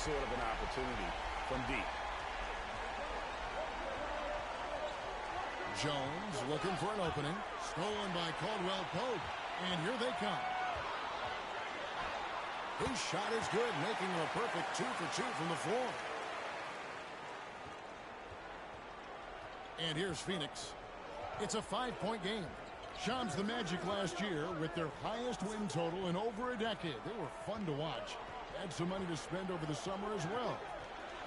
sort of an opportunity from deep. Jones looking for an opening. Stolen by Caldwell Pope. And here they come. His shot is good, making a perfect 2 for 2 from the floor. And here's Phoenix. It's a 5-point game. Shams the Magic last year with their highest win total in over a decade. They were fun to watch. Had some money to spend over the summer as well.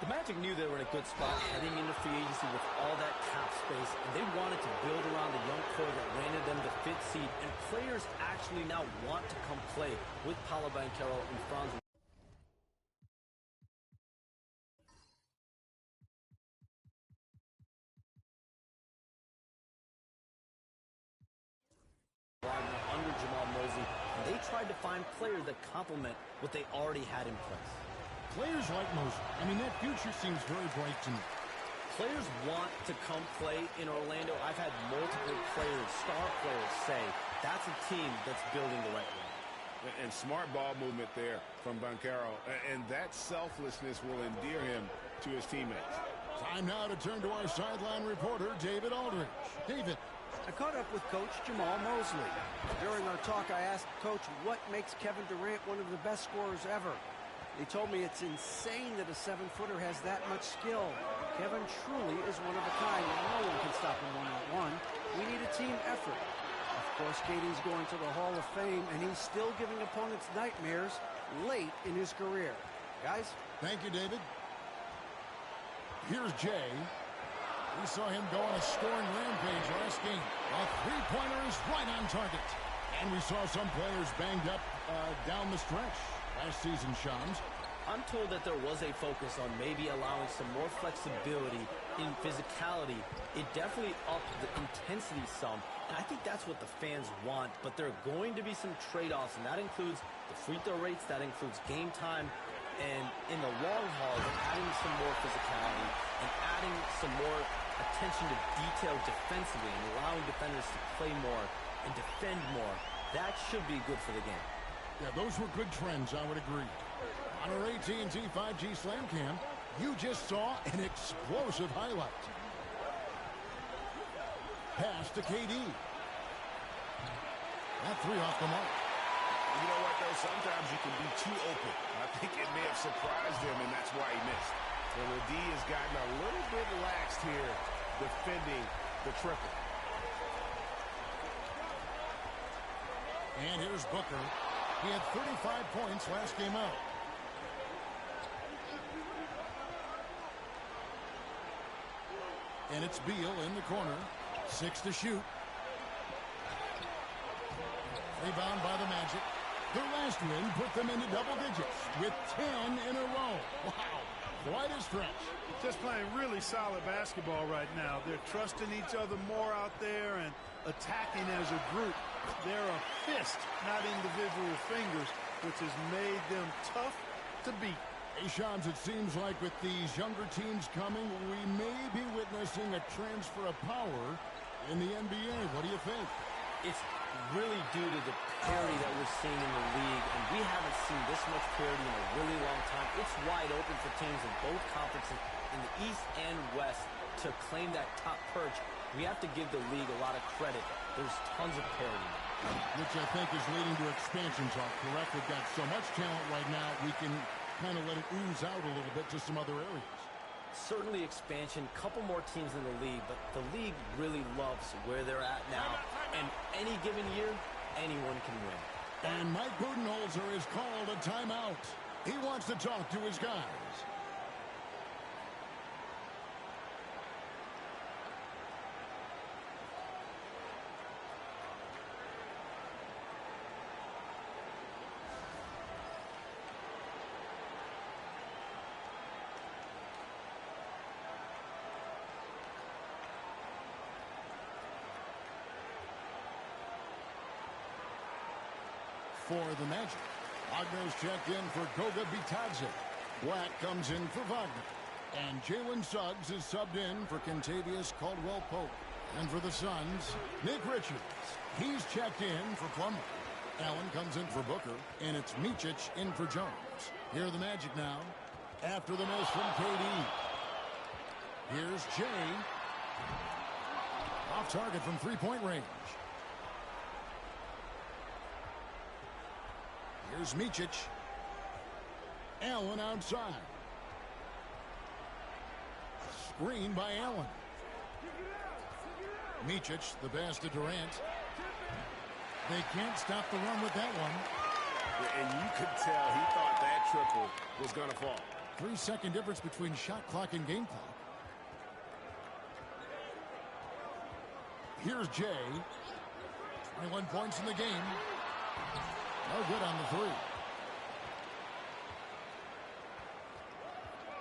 The Magic knew they were in a good spot heading into free agency with all that cap space, and they wanted to build around the young core that landed them the 5th seed, and players actually now want to come play with Paolo Banchero and Franz. Under Jamal Mosley, and they tried to find players that complement what they already had in place. Players like Mosley, I mean, that future seems very bright to me. Players want to come play in Orlando. I've had multiple players, star players, say that's a team that's building the right way. And smart ball movement there from Banchero. And that selflessness will endear him to his teammates. Time now to turn to our sideline reporter, David Aldridge. David. I caught up with Coach Jamal Mosley. During our talk, I asked Coach what makes Kevin Durant one of the best scorers ever. He told me it's insane that a 7-footer has that much skill. Kevin truly is one of a kind, and no one can stop him one-on-one. We need a team effort. Of course, KD's going to the Hall of Fame, and he's still giving opponents nightmares late in his career. Guys? Thank you, David. Here's Jay. We saw him go on a scoring rampage last game. A three-pointer is right on target. And we saw some players banged up down the stretch last season, Shams. I'm told that there was a focus on maybe allowing some more flexibility in physicality. It definitely upped the intensity some, and I think that's what the fans want. But there are going to be some trade-offs, and that includes the free throw rates, that includes game time, and in the long haul, adding some more physicality and adding some more attention to detail defensively and allowing defenders to play more and defend more. That should be good for the game. Yeah, those were good trends, I would agree. On our AT&T 5G Slam Cam, you just saw an explosive highlight. Pass to KD. That three off the mark. You know what, though? Sometimes you can be too open. I think it may have surprised him, and that's why he missed. And the D has gotten a little bit laxed here defending the triple. And here's Booker. He had 35 points last game out. And it's Beal in the corner. 6 to shoot. Rebound by the Magic. Their last win put them into double digits with 10 in a row. Wow, quite a stretch. Just playing really solid basketball right now. They're trusting each other more out there and attacking as a group. They're a fist, not individual fingers, which has made them tough to beat. Hey, Shams, it seems like with these younger teams coming, we may be witnessing a transfer of power in the NBA. What do you think? It's really due to the parity that we're seeing in the league, and we haven't seen this much parity in a really long time. It's wide open for teams in both conferences, in the East and West, to claim that top perch. We have to give the league a lot of credit. There's tons of parity. Which I think is leading to expansion talk, correct? We've got so much talent right now, we can kind of let it ooze out a little bit to some other areas. Certainly expansion, couple more teams in the league, but the league really loves where they're at now. And any given year, anyone can win. And Mike Budenholzer has called a timeout. He wants to talk to his guys. For the Magic, Wagner's checked in for Goga Bitadze. Black comes in for Wagner. And Jalen Suggs is subbed in for Kentavious Caldwell-Pope. And for the Suns, Nick Richards. He's checked in for Plumlee. Allen comes in for Booker. And it's Micic in for Jones. Here are the Magic now. after the miss from KD. Here's Jay. Off target from three-point range. Here's Micic. Allen outside. Screen by Allen. Micic, the pass to Durant. They can't stop the run with that one. And you could tell he thought that triple was going to fall. 3-second difference between shot clock and game clock. Here's Jay. 21 points in the game. No good on the three.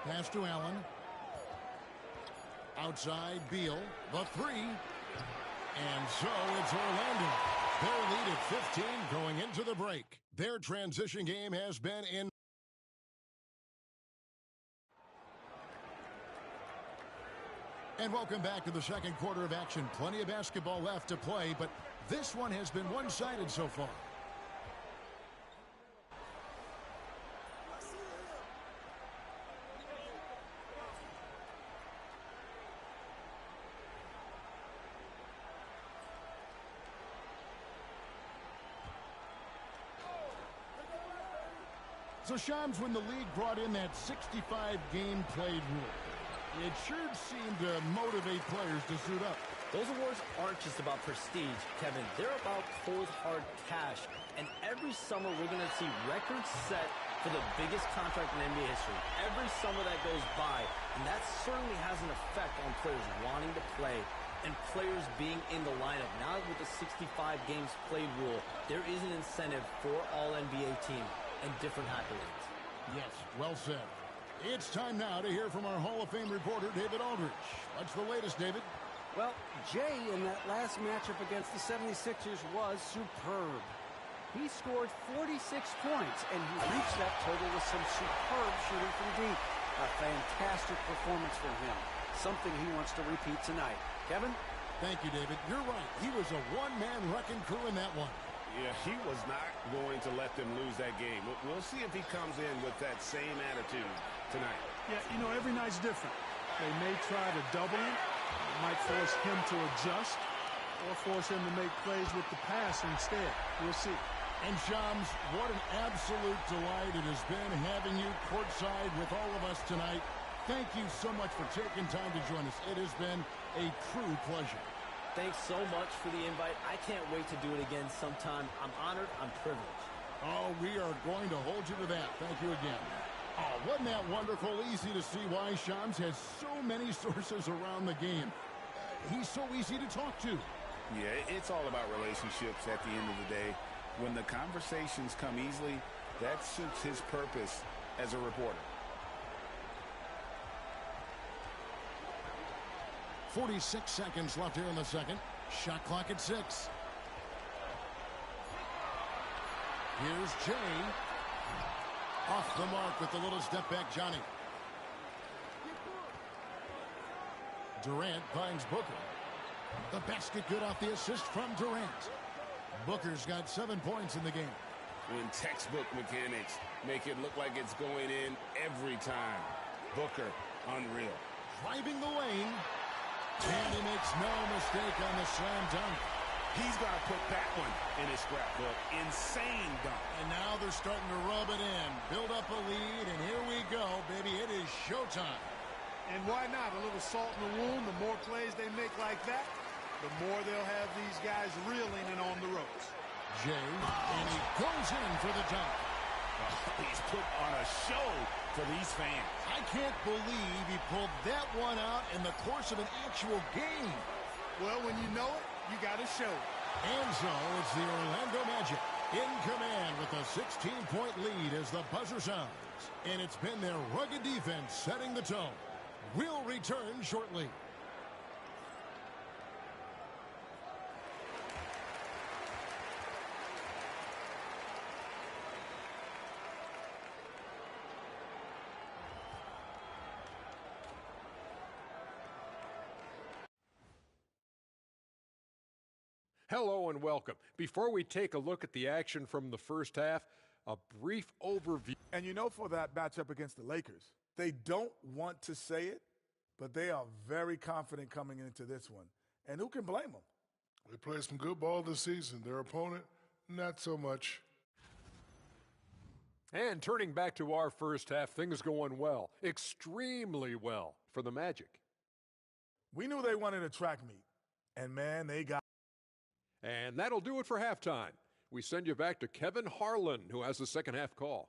Pass to Allen. Outside, Beal. The three. And so it's Orlando. Their lead at 15 going into the break. Their transition game has been in. And welcome back to the second quarter of action. Plenty of basketball left to play, but this one has been one-sided so far. So, Shams, when the league brought in that 65-game played rule, it sure seemed to motivate players to suit up. Those awards aren't just about prestige, Kevin. They're about cold, hard cash. And every summer, we're going to see records set for the biggest contract in NBA history. Every summer that goes by. And that certainly has an effect on players wanting to play and players being in the lineup. Now with the 65 games played rule, there is an incentive for all NBA teams and different accolades. Yes, well said. It's time now to hear from our Hall of Fame reporter, David Aldridge. What's the latest, David? Well, Jay in that last matchup against the 76ers was superb. He scored 46 points, and he reached that total with some superb shooting from deep. A fantastic performance from him. Something he wants to repeat tonight. Kevin? Thank you, David. You're right. He was a one-man wrecking crew in that one. Yeah, he was not going to let them lose that game. We'll see if he comes in with that same attitude tonight. Yeah, you know, every night's different. They may try to double him. It might force him to adjust or force him to make plays with the pass instead. We'll see. And Shams, what an absolute delight it has been having you courtside with all of us tonight. Thank you so much for taking time to join us. It has been a true pleasure. Thanks so much for the invite. I can't wait to do it again sometime. I'm honored. I'm privileged. Oh, we are going to hold you to that. Thank you again. Oh, wasn't that wonderful? Easy to see why Shams has so many sources around the game. He's so easy to talk to. Yeah, it's all about relationships at the end of the day. When the conversations come easily, that suits his purpose as a reporter. 46 seconds left here in the second. Shot clock at 6. Here's Jay. Off the mark with the little step back, Johnny. Durant finds Booker. The basket good off the assist from Durant. Booker's got 7 points in the game. When textbook mechanics make it look like it's going in every time. Booker, unreal. Driving the lane. And he makes no mistake on the slam dunk. He's got to put that one in his scrapbook. Insane dunk. And now they're starting to rub it in. Build up a lead, and here we go, baby. It is showtime. And why not? A little salt in the wound. The more plays they make like that, the more they'll have these guys reeling and on the ropes. Jay, and he goes in for the dunk. He's put on a show for these fans. I can't believe he pulled that one out in the course of an actual game. Well, when you know it, you got to show it. And so it's the Orlando Magic in command with a 16-point lead as the buzzer sounds. And it's been their rugged defense setting the tone. We'll return shortly. Hello and welcome. Before we take a look at the action from the first half, a brief overview. And you know, for that matchup against the Lakers, they don't want to say it, but they are very confident coming into this one. And who can blame them? They played some good ball this season. Their opponent, not so much. And turning back to our first half, things going well, extremely well for the Magic. We knew they wanted a track meet, and man, they got. And that'll do it for halftime. We send you back to Kevin Harlan, who has the second half call.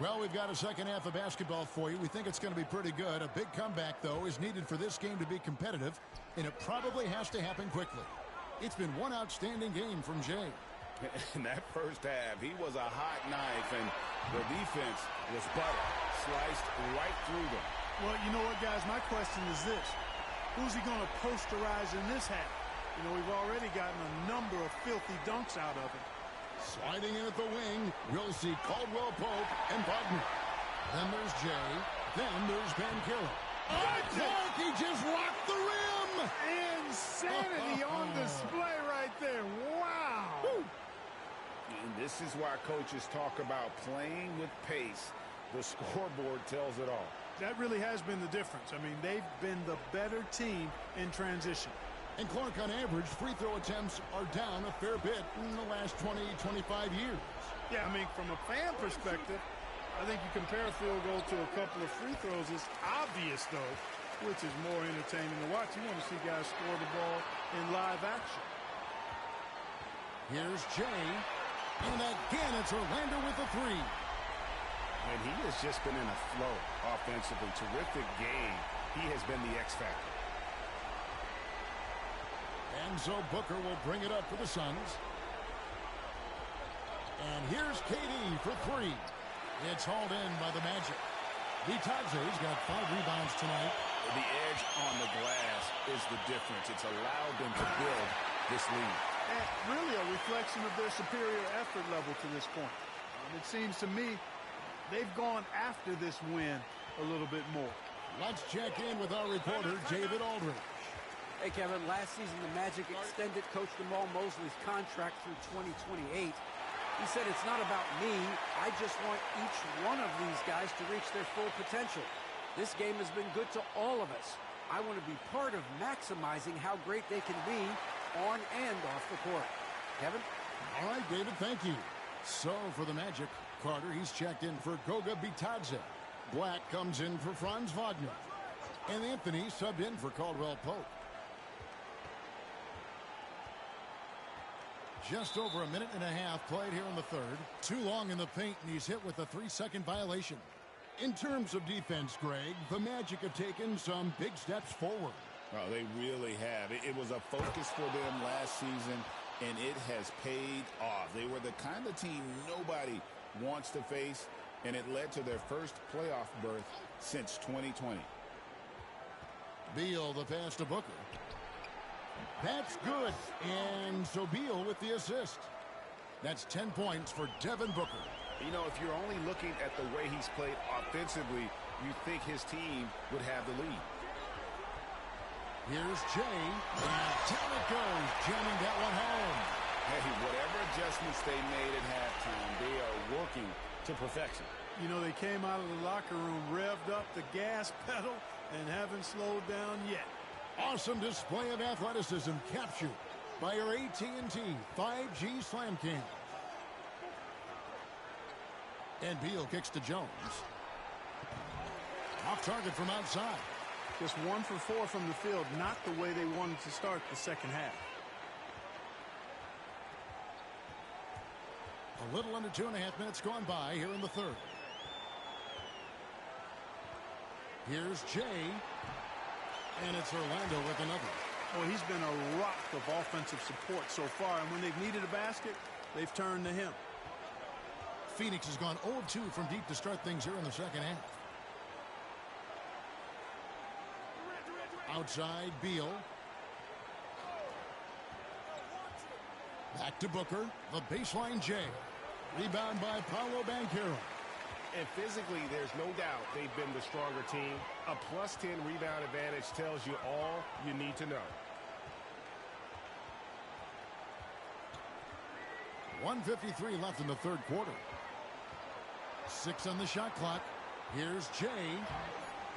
Well, we've got a second half of basketball for you. We think it's going to be pretty good. A big comeback, though, is needed for this game to be competitive, and it probably has to happen quickly. It's been one outstanding game from Jay. In that first half, he was a hot knife, and the defense was butter, sliced right through them. Well, you know what, guys? My question is this. Who's he going to posterize in this half? You know, we've already gotten a number of filthy dunks out of him. Sliding in at the wing, we'll see Caldwell Pope and Wagner. Then there's Jay. Then there's Van Killer. Oh, he just rocked the rim! Insanity on display right there. Wow! Woo. And this is why coaches talk about playing with pace. The scoreboard tells it all. That really has been the difference. I mean, they've been the better team in transition. And Clark, on average, free throw attempts are down a fair bit in the last 20, 25 years. Yeah, I mean, from a fan perspective, I think you compare a field goal to a couple of free throws. It's obvious, though, which is more entertaining to watch. You want to see guys score the ball in live action. Here's Jay. And again, it's Orlando with a three. And he has just been in a flow offensively. Terrific game. He has been the X factor. And so Booker will bring it up for the Suns. And here's KD for three. It's hauled in by the Magic. Bitadze's got 5 rebounds tonight. The edge on the glass is the difference. It's allowed them to build this lead. And really a reflection of their superior effort level to this point. It seems to me they've gone after this win a little bit more. Let's check in with our reporter, David Aldridge. Hey, Kevin, last season the Magic extended Coach Jamal Mosley's contract through 2028. He said, it's not about me. I just want each one of these guys to reach their full potential. This game has been good to all of us. I want to be part of maximizing how great they can be on and off the court. Kevin? All right, David, thank you. So, for the Magic, Carter, he's checked in for Goga Bitadze. Black comes in for Franz Wagner. And Anthony subbed in for Caldwell Pope. Just over a minute and a half played here in the third. Too long in the paint, and he's hit with a 3-second violation. In terms of defense, Greg, the Magic have taken some big steps forward. Well, they really have. It was a focus for them last season, and it has paid off. They were the kind of team nobody wants to face, and it led to their first playoff berth since 2020. Beal, the pass to Booker. That's good. And so Beal with the assist. That's 10 points for Devin Booker. You know, if you're only looking at the way he's played offensively, you think his team would have the lead. Here's Jay. And down it goes, jamming that one home. Hey, whatever adjustments they made at halftime, they are working to perfection. You know, they came out of the locker room, revved up the gas pedal, and haven't slowed down yet. Awesome display of athleticism captured by your AT&T 5G Slam Cam. And Beal kicks to Jones. Off target from outside. Just 1 for 4 from the field, not the way they wanted to start the second half. A little under 2.5 minutes gone by here in the third. Here's Jay. And it's Orlando with another. Well, he's been a rock of offensive support so far, and when they've needed a basket, they've turned to him. Phoenix has gone 0-2 from deep to start things here in the second half. Outside, Beal. Back to Booker. The baseline Jay. Rebound by Paolo Banchero. And physically, there's no doubt they've been the stronger team. A +10 rebound advantage tells you all you need to know. 1:53 left in the third quarter. 6 on the shot clock. Here's Jay.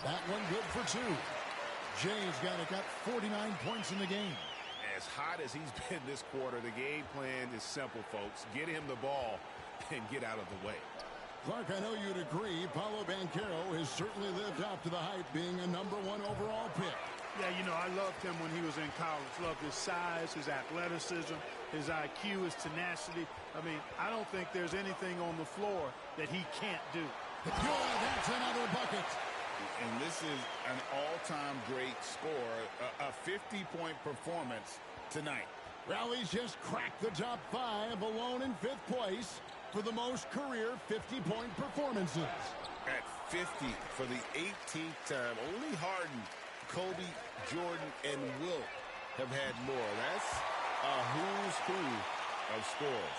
That one good for 2. Jay's got 49 points in the game. As hot as he's been this quarter, the game plan is simple, folks. Get him the ball and get out of the way. Clark, I know you'd agree, Paolo Banchero has certainly lived up to the hype, being a #1 overall pick. Yeah, you know, I loved him when he was in college. Loved his size, his athleticism, his IQ, his tenacity. I mean, I don't think there's anything on the floor that he can't do. Good, that's another bucket. And this is an all-time great score, a 50-point performance tonight. Rally's just cracked the top 5, alone in 5th place for the most career 50-point performances. At 50 for the 18th time, only Harden, Kobe, Jordan, and Wilt have had more. That's a who's who of scores.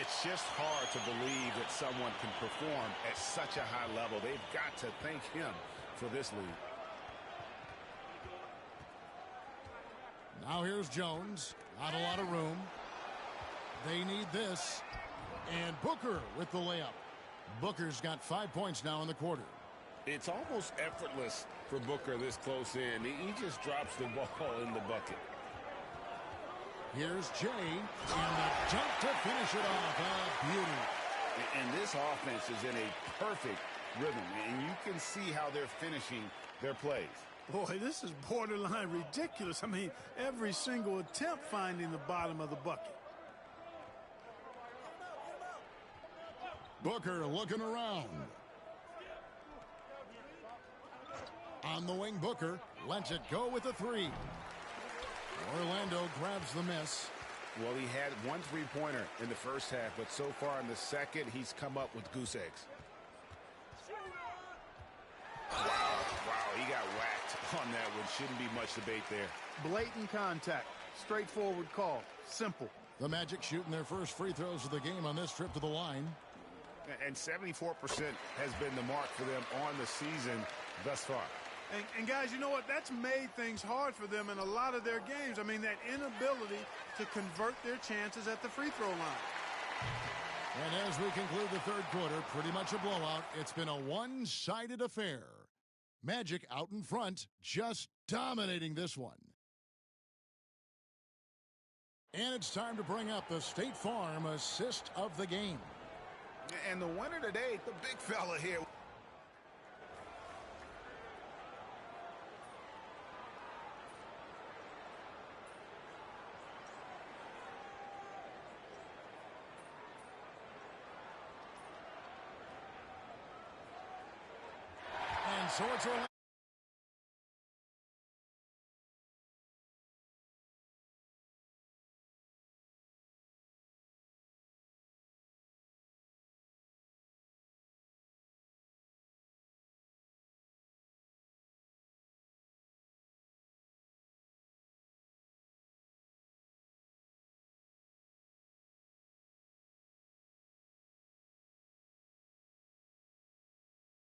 It's just hard to believe that someone can perform at such a high level. They've got to thank him for this lead. Now here's Jones. Not a lot of room. They need this. And Booker with the layup. Booker's got 5 points now in the quarter. It's almost effortless for Booker this close in. He just drops the ball in the bucket. Here's Jay, and the dunk to finish it off. A beauty. And this offense is in a perfect rhythm, and you can see how they're finishing their plays. Boy, this is borderline ridiculous. I mean, every single attempt finding the bottom of the bucket. Booker looking around. On the wing, Booker lets it go with a 3. Orlando grabs the miss. Well, he had 1 3-pointer in the first half, but so far in the second, he's come up with goose eggs. Wow, he got whacked on that one. Shouldn't be much debate there. Blatant contact. Straightforward call. Simple. The Magic shooting their first free throws of the game on this trip to the line. And 74% has been the mark for them on the season thus far. And guys, you know what? That's made things hard for them in a lot of their games. I mean, that inability to convert their chances at the free throw line. And as we conclude the third quarter, pretty much a blowout. It's been a one-sided affair. Magic out in front, just dominating this one. And it's time to bring up the State Farm assist of the game. And the winner today, the big fella here. And so it's